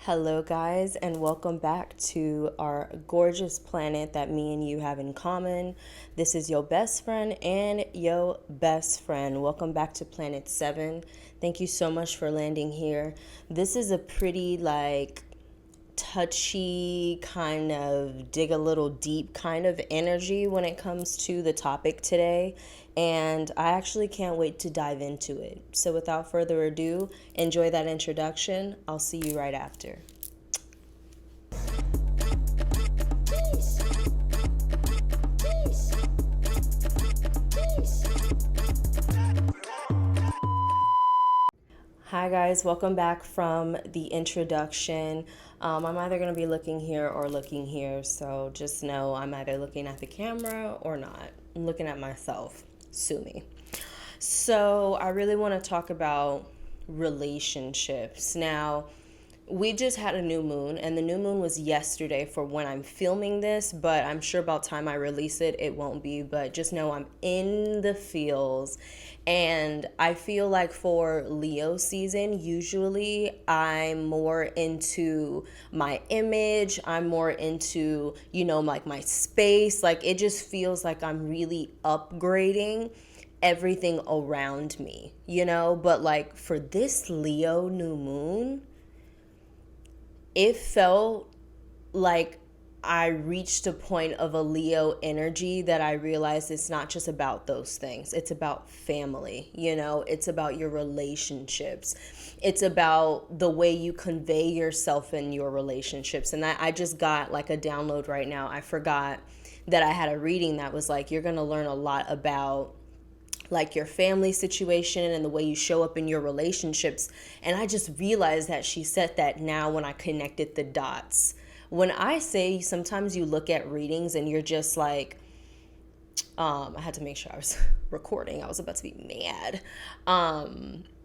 Hello, guys, and welcome back to our gorgeous planet that me and you have in common. This is your best friend and your best friend. Welcome back to Planet 7. Thank you so much for landing here. This is a pretty, touchy, kind of dig a little deep kind of energy when it comes to the topic today. And I actually can't wait to dive into it. So without further ado, enjoy that introduction. I'll see you right after. Hi guys, welcome back from the introduction. I'm either going to be looking here or looking here, so just know I'm either looking at the camera or not. I'm looking at myself. Sue me. So I really want to talk about relationships. Now, we just had a new moon, and the new moon was yesterday for when I'm filming this, but I'm sure about time I release it, it won't be. But just know I'm in the feels. And I feel like for Leo season, usually I'm more into my image. I'm more into, like my space. Like it just feels like I'm really upgrading everything around me, But like for this Leo new moon, it felt like I reached a point of a Leo energy that I realized it's not just about those things. It's about family, it's about your relationships. It's about the way you convey yourself in your relationships. And I just got like a download right now. I forgot that I had a reading that was like, you're going to learn a lot about like your family situation and the way you show up in your relationships. And I just realized that she said that now when I connected the dots. When I say sometimes you look at readings and you're just like, I had to make sure I was recording. I was about to be mad.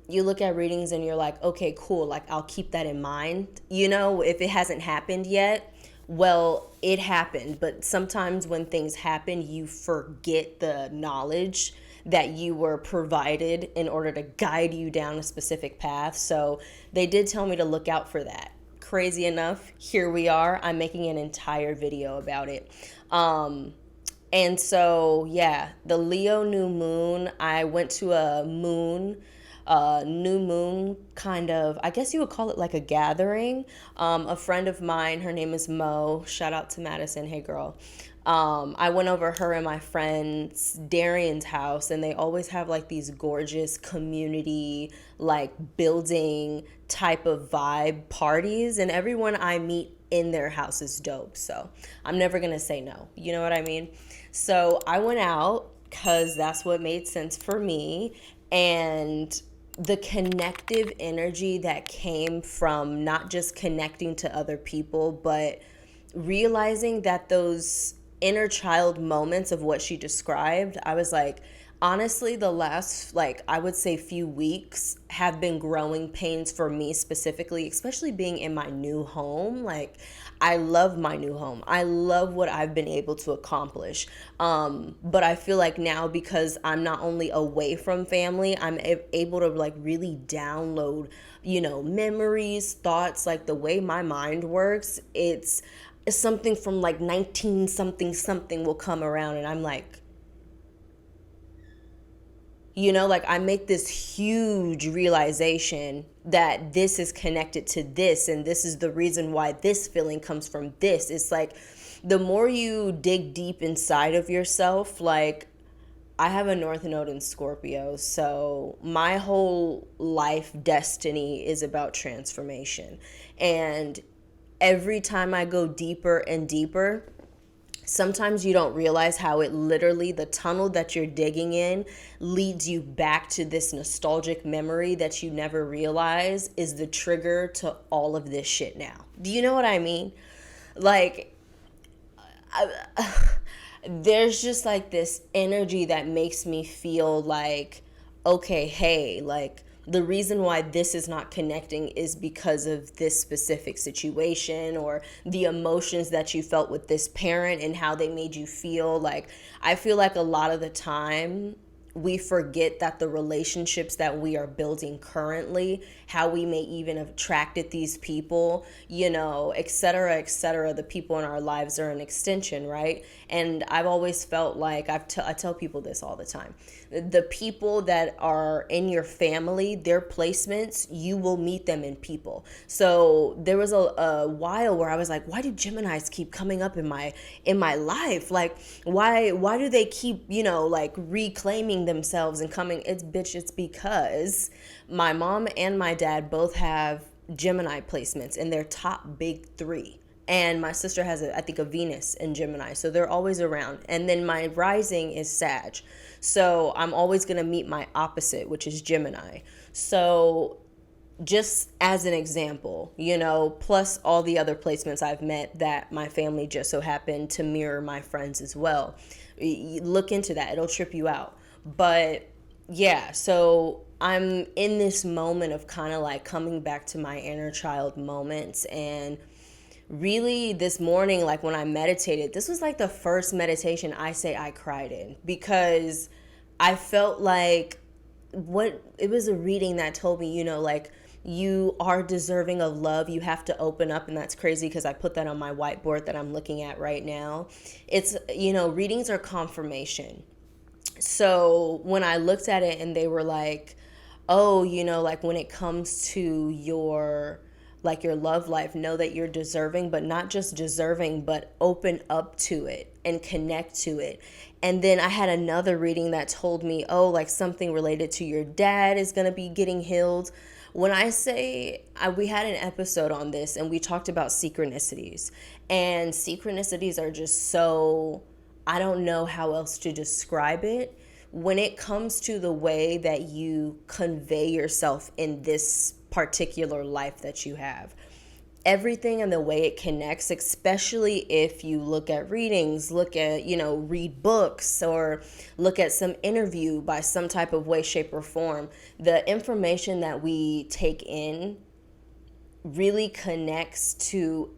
You look at readings and you're like, okay, cool. Like I'll keep that in mind. If it hasn't happened yet, well, it happened. But sometimes when things happen, you forget the knowledge that you were provided in order to guide you down a specific path. So they did tell me to look out for that. Crazy enough, here we are. I'm making an entire video about it. And so, yeah, the Leo new moon, I went to a new moon kind of, I guess you would call it like a gathering. A friend of mine, her name is Mo. Shout out to Madison. Hey, girl. I went over her and my friend's Darian's house, and they always have like these gorgeous community, like building type of vibe parties, and everyone I meet in their house is dope. So I'm never going to say no. You know what I mean? So I went out because that's what made sense for me. And the connective energy that came from not just connecting to other people, but realizing that those inner child moments of what she described, I was like, honestly, the last, I would say few weeks have been growing pains for me specifically, especially being in my new home. Like, I love my new home. I love what I've been able to accomplish. But I feel like now, because I'm not only away from family, I'm able to like really download, memories, thoughts, like the way my mind works. It's something from like 19 something will come around and I'm like, like I make this huge realization that this is connected to this and this is the reason why this feeling comes from this. It's like the more you dig deep inside of yourself, like I have a North Node in Scorpio, so my whole life destiny is about transformation. And every time I go deeper and deeper, sometimes you don't realize how it literally, the tunnel that you're digging in leads you back to this nostalgic memory that you never realize is the trigger to all of this shit now. Do you know what I mean? Like, there's just like this energy that makes me feel like, okay, hey, like the reason why this is not connecting is because of this specific situation or the emotions that you felt with this parent and how they made you feel. Like, I feel like a lot of the time we forget that the relationships that we are building currently, how we may even have attracted these people, et cetera, the people in our lives are an extension, right? And I've always felt like I tell people this all the time. The people that are in your family, their placements, you will meet them in people. So there was a while where I was like, why do Geminis keep coming up in my life? Like, why do they keep, like reclaiming themselves and coming? It's because my mom and my dad both have Gemini placements in their top big three. And my sister has, I think, a Venus in Gemini. So they're always around. And then my rising is Sag. So I'm always going to meet my opposite, which is Gemini. So just as an example, plus all the other placements I've met that my family just so happened to mirror my friends as well. Look into that. It'll trip you out. But yeah, so I'm in this moment of kind of like coming back to my inner child moments. And really this morning, like when I meditated, this was like the first meditation I cried in, because I felt like it was a reading that told me, like, you are deserving of love. You have to open up. And that's crazy because I put that on my whiteboard that I'm looking at right now. It's, readings are confirmation. So when I looked at it and they were like, oh, like when it comes to your love life, know that you're deserving, but not just deserving, but open up to it and connect to it. And then I had another reading that told me, oh, like something related to your dad is going to be getting healed. When I say, we had an episode on this and we talked about synchronicities, and synchronicities are just so, I don't know how else to describe it. When it comes to the way that you convey yourself in this particular life that you have, everything and the way it connects, especially if you look at readings, read books, or look at some interview by some type of way, shape, or form, the information that we take in really connects to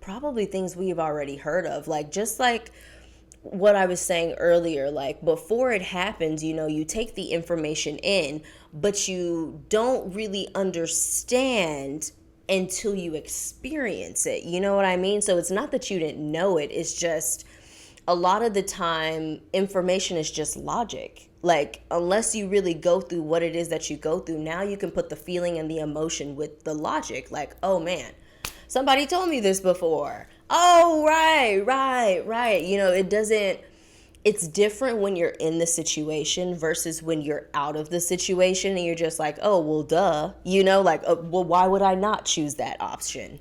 probably things we've already heard of. Like, just like what I was saying earlier, like before it happens, you take the information in, but you don't really understand until you experience it. You know what I mean? So it's not that you didn't know it. It's just a lot of the time information is just logic. Like, unless you really go through what it is that you go through, now you can put the feeling and the emotion with the logic. Like, oh man, somebody told me this before. Oh, right. It's different when you're in the situation versus when you're out of the situation and you're just like, oh, well, duh. Well, why would I not choose that option?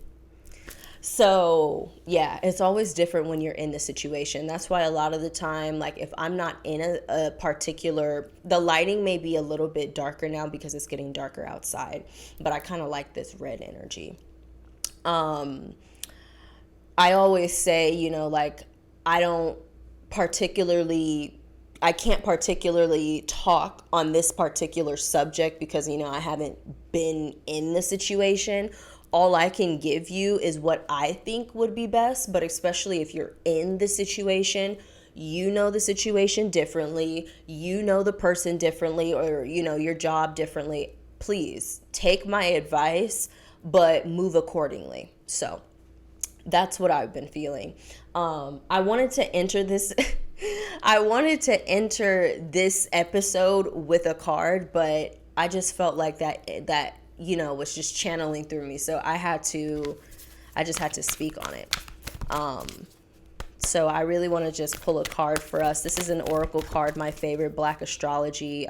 So yeah, it's always different when you're in the situation. That's why a lot of the time, like if I'm not in a particular, the lighting may be a little bit darker now because it's getting darker outside, but I kind of like this red energy. I always say, I don't I can't particularly talk on this particular subject because, I haven't been in the situation. All I can give you is what I think would be best, but especially if you're in the situation, the situation differently, the person differently, or, your job differently. Please take my advice, but move accordingly. So that's what I've been feeling. I wanted to enter this episode with a card, but I just felt like that was just channeling through me. So I just had to speak on it. So I really want to just pull a card for us. This is an oracle card, my favorite Black astrology,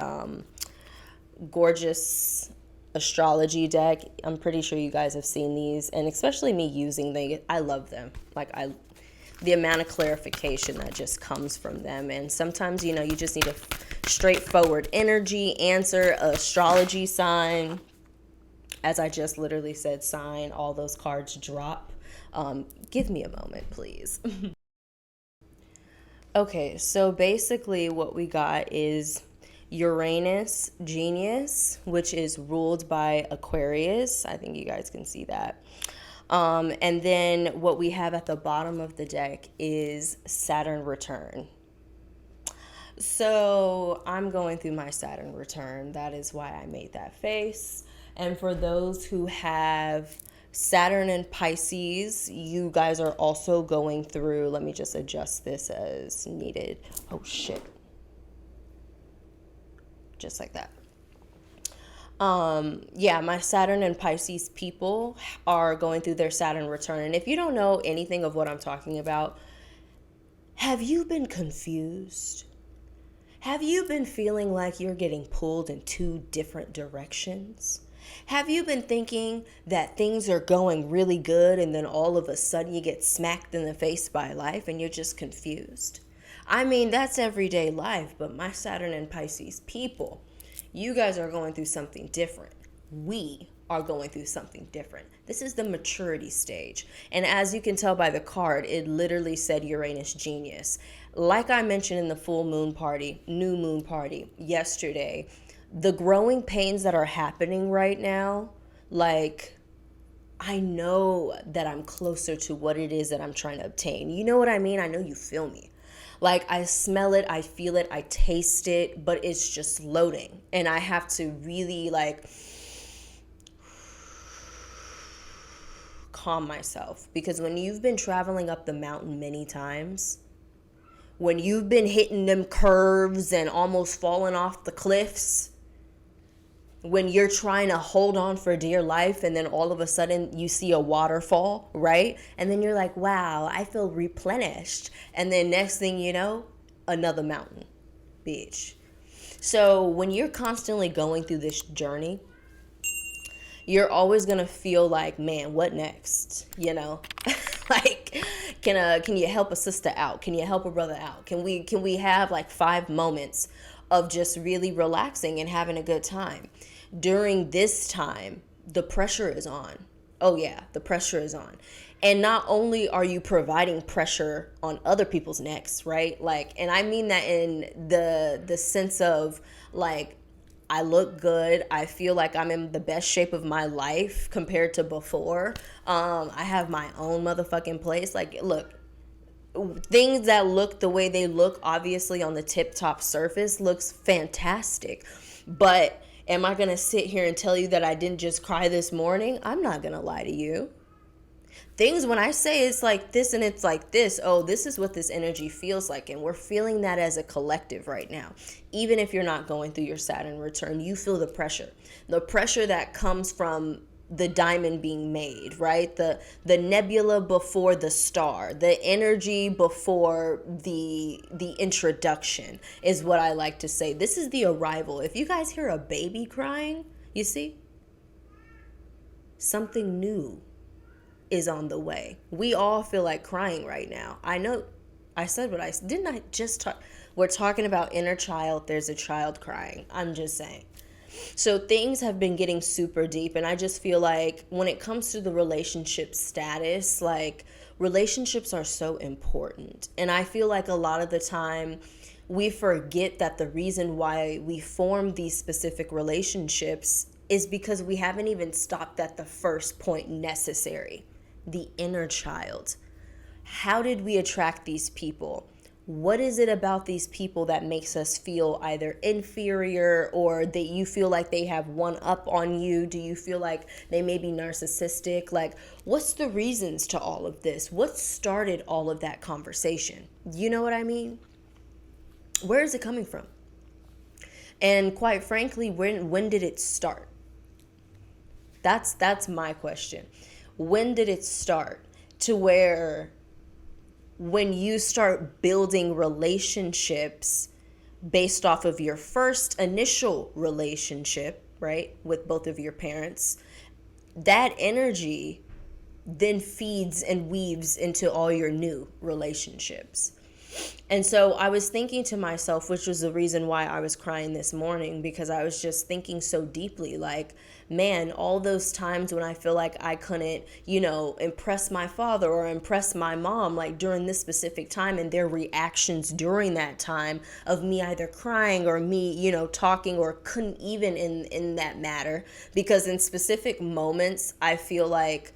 gorgeous astrology deck. I'm pretty sure you guys have seen these, and especially me using them. I love them. The amount of clarification that just comes from them. And sometimes, you just need a straightforward energy answer, astrology sign. As I just literally said, sign, all those cards drop. Give me a moment, please. Okay, so basically what we got is Uranus Genius, which is ruled by Aquarius. I think you guys can see that. And then what we have at the bottom of the deck is Saturn Return. So I'm going through my Saturn return. That is why I made that face. And for those who have Saturn and Pisces, you guys are also going through, let me just adjust this as needed. Oh shit. Just like that. Yeah, my Saturn and Pisces people are going through their Saturn return. And if you don't know anything of what I'm talking about, have you been confused? Have you been feeling like you're getting pulled in two different directions? Have you been thinking that things are going really good and then all of a sudden you get smacked in the face by life and you're just confused? I mean, that's everyday life, but my Saturn and Pisces people, you guys are going through something different. We are going through something different. This is the maturity stage. And as you can tell by the card, it literally said Uranus genius. Like I mentioned in the new moon party yesterday, the growing pains that are happening right now, like, I know that I'm closer to what it is that I'm trying to obtain. You know what I mean? I know you feel me. Like, I smell it, I feel it, I taste it, but it's just loading. And I have to really, like, calm myself. Because when you've been traveling up the mountain many times, when you've been hitting them curves and almost falling off the cliffs, when you're trying to hold on for dear life and then all of a sudden you see a waterfall, right? And then you're like, wow, I feel replenished. And then next thing you know, another mountain, bitch. So when you're constantly going through this journey, you're always going to feel like, man, what next? You know, like, can you help a sister out? Can you help a brother out? Can we have like 5 moments of just really relaxing and having a good time? During this time, the pressure is on. Oh yeah, the pressure is on. And not only are you providing pressure on other people's necks, right? Like, and I mean that in the sense of, like, I look good. I feel like I'm in the best shape of my life compared to before. I have my own motherfucking place. Like, look, things that look the way they look, obviously on the tip top surface, looks fantastic. But am I going to sit here and tell you that I didn't just cry this morning? I'm not going to lie to you. Things, when I say it's like this and it's like this, oh, this is what this energy feels like. And we're feeling that as a collective right now. Even if you're not going through your Saturn return, you feel the pressure. The pressure that comes from the diamond being made, right? The nebula before the star, the energy before the introduction is what I like to say. This is the arrival. If you guys hear a baby crying, you see, something new is on the way. We all feel like crying right now. I know I said what I didn't. I just talk. We're talking about inner child. There's a child crying. I'm just saying. So things have been getting super deep, and I just feel like when it comes to the relationship status, like, relationships are so important. And I feel like a lot of the time we forget that the reason why we form these specific relationships is because we haven't even stopped at the first point necessary, the inner child. How did we attract these people? What is it about these people that makes us feel either inferior or that you feel like they have one up on you? Do you feel like they may be narcissistic? Like, what's the reasons to all of this? What started all of that conversation? You know what I mean? Where is it coming from? And quite frankly, when did it start? That's my question. When did it start to where when you start building relationships based off of your first initial relationship, right, with both of your parents, that energy then feeds and weaves into all your new relationships. And so I was thinking to myself, which was the reason why I was crying this morning, because I was just thinking so deeply, like, man, all those times when I feel like I couldn't, impress my father or impress my mom, like during this specific time, and their reactions during that time of me either crying or me, talking, or couldn't even in that matter, because in specific moments, I feel like,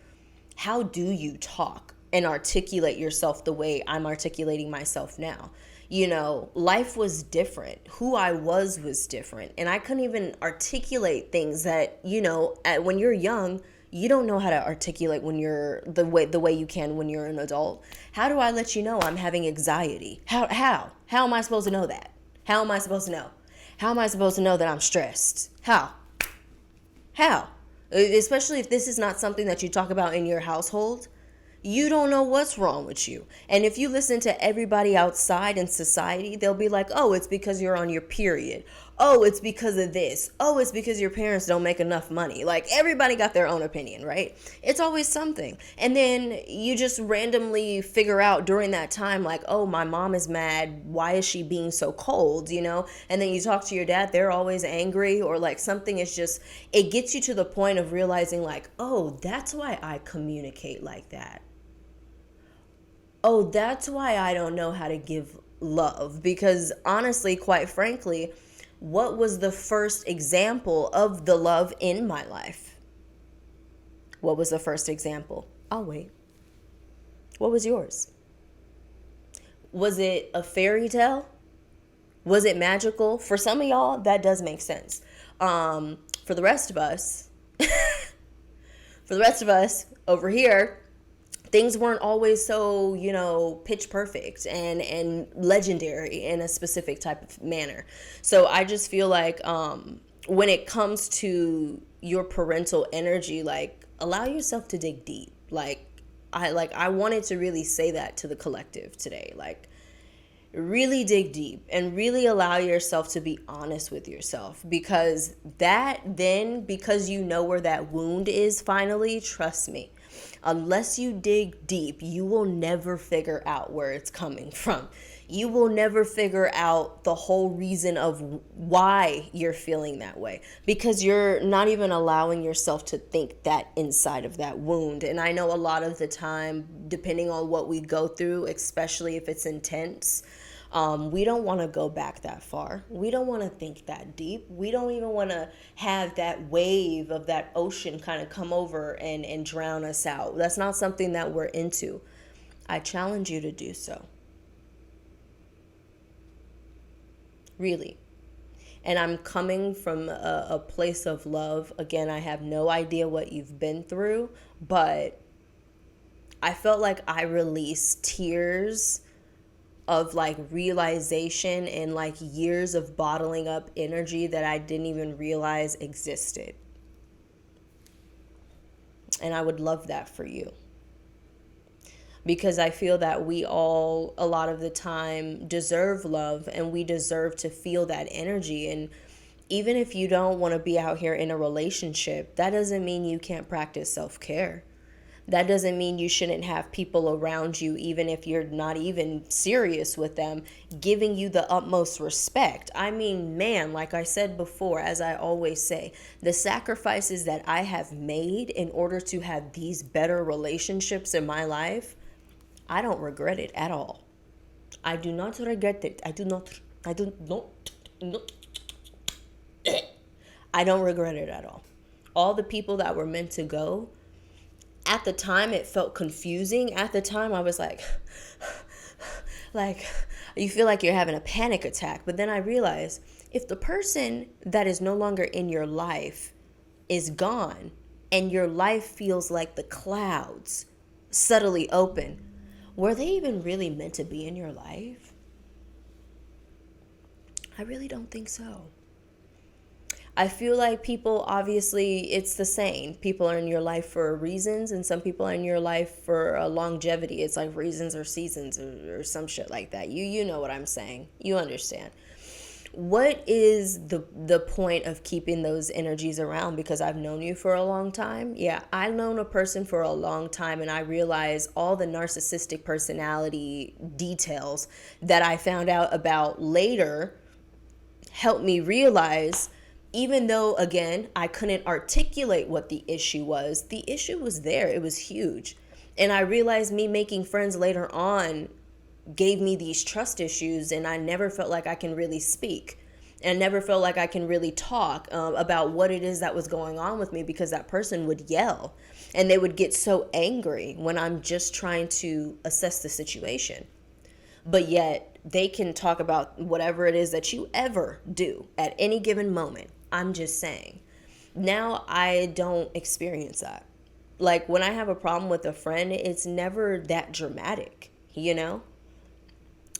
how do you talk and articulate yourself the way I'm articulating myself now? Life was different. Who I was different. And I couldn't even articulate things that, when you're young, you don't know how to articulate when you're the way you can when you're an adult. How do I let you know I'm having anxiety? How am I supposed to know that? How am I supposed to know? How am I supposed to know that I'm stressed? How? Especially if this is not something that you talk about in your household. You don't know what's wrong with you. And if you listen to everybody outside in society, they'll be like, oh, it's because you're on your period. Oh, it's because of this. Oh, it's because your parents don't make enough money. Like, everybody got their own opinion, right? It's always something. And then you just randomly figure out during that time, like, oh, my mom is mad. Why is she being so cold, And then you talk to your dad, they're always angry, or like something is just, it gets you to the point of realizing like, oh, that's why I communicate like that. Oh, that's why I don't know how to give love. Because honestly, quite frankly, what was the first example of the love in my life? What was the first example? I'll wait. What was yours? Was it a fairy tale? Was it magical? For some of y'all, that does make sense. For the rest of us, over here, things weren't always so, pitch perfect and legendary in a specific type of manner. So I just feel like when it comes to your parental energy, like, allow yourself to dig deep. I wanted to really say that to the collective today. Like, really dig deep and really allow yourself to be honest with yourself, because because you know where that wound is finally, trust me, unless you dig deep, you will never figure out where it's coming from. You will never figure out the whole reason of why you're feeling that way, because you're not even allowing yourself to think that inside of that wound. And I know a lot of the time, depending on what we go through, especially if it's intense, we don't want to go back that far. We don't want to think that deep. We don't even want to have that wave of that ocean kind of come over and drown us out. That's not something that we're into. I challenge you to do so. Really. And I'm coming from a place of love. Again, I have no idea what you've been through, but I felt like I released tears of like realization and like years of bottling up energy that I didn't even realize existed. And I would love that for you. Because I feel that we all, a lot of the time, deserve love, and we deserve to feel that energy. And even if you don't want to be out here in a relationship, that doesn't mean you can't practice self-care. That doesn't mean you shouldn't have people around you, even if you're not even serious with them, giving you the utmost respect. I mean, man, like I said before, as I always say, the sacrifices that I have made in order to have these better relationships in my life, I don't regret it at all. I do not regret it. I don't regret it at all. All the people that were meant to go, at the time it felt confusing. At the time I was like you feel like you're having a panic attack. But then I realized, if the person that is no longer in your life is gone and your life feels like the clouds subtly open, were they even really meant to be in your life? I really don't think so. I feel like people, obviously, it's the same. People are in your life for reasons, and some people are in your life for longevity. It's like reasons or seasons or some shit like that. You know what I'm saying. You understand. What is the point of keeping those energies around? Because I've known you for a long time. Yeah, I've known a person for a long time, and I realize all the narcissistic personality details that I found out about later helped me realize, even though, again, I couldn't articulate what the issue was there. It was huge. And I realized me making friends later on gave me these trust issues, and I never felt like I can really speak. And I never felt like I can really talk about what it is that was going on with me, because that person would yell and they would get so angry when I'm just trying to assess the situation. But yet, they can talk about whatever it is that you ever do at any given moment. I'm just saying. Now I don't experience that. Like when I have a problem with a friend, it's never that dramatic, you know?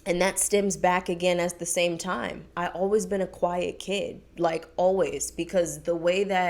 And that stems back again at the same time. I always been a quiet kid, like always, because the way that